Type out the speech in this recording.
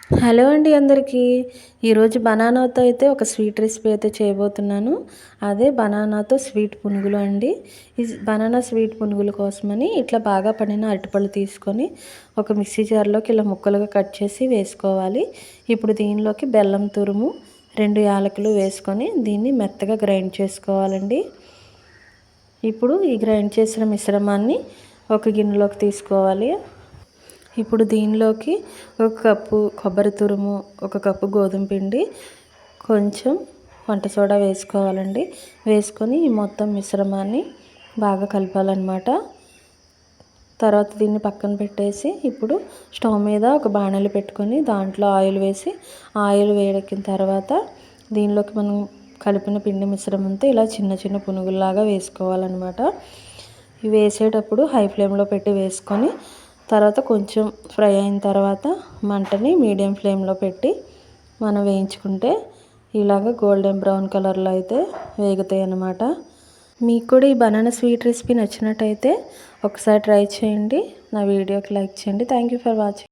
Hello అండి అందరికీ. ఈరోజు బనానాతో అయితే ఒక స్వీట్ రెసిపీ అయితే చేయబోతున్నాను. అదే బనానాతో స్వీట్ పునుగులు అండి. ఈ బనానా స్వీట్ పునుగుల కోసమని ఇట్లా బాగా పండిన అరటిపళ్ళు తీసుకొని ఒక మిక్సీ జార్లోకి ఇలా ముక్కలుగా కట్ చేసి వేసుకోవాలి. ఇప్పుడు దీనిలోకి బెల్లం తురుము, 2 యాలకులు వేసుకొని దీన్ని మెత్తగా గ్రైండ్ చేసుకోవాలండి. ఇప్పుడు ఈ గ్రైండ్ చేసిన మిశ్రమాన్ని ఒక గిన్నెలోకి తీసుకోవాలి. ఇప్పుడు దీనిలోకి 1 కప్పు కొబ్బరి తురుము, 1 కప్పు గోధుమ పిండి, కొంచెం వంట సోడా వేసుకోవాలండి. వేసుకొని ఈ మొత్తం మిశ్రమాన్ని బాగా కలపాలన్నమాట. తర్వాత దీన్ని పక్కన పెట్టేసి ఇప్పుడు స్టవ్ మీద ఒక బాణలి పెట్టుకొని దాంట్లో ఆయిల్ వేసి, ఆయిల్ వేడెక్కిన తర్వాత దీనిలోకి మనం కలిపిన పిండి మిశ్రమంతో ఇలా చిన్న చిన్న పునుగుల్లాగా వేసుకోవాలన్నమాట. ఇవి వేసేటప్పుడు హై ఫ్లేమ్లో పెట్టి వేసుకొని తర్వాత కొంచెం ఫ్రై అయిన తర్వాత మంటని మీడియం ఫ్లేమ్లో పెట్టి మనం వేయించుకుంటే ఇలాగ గోల్డెన్ బ్రౌన్ కలర్లో అయితే వేగుతాయి అన్నమాట. మీకు కూడా ఈ బనానా స్వీట్ రెసిపీ నచ్చినట్టయితే ఒకసారి ట్రై చేయండి. నా వీడియోకి లైక్ చేయండి. Thank you for watching.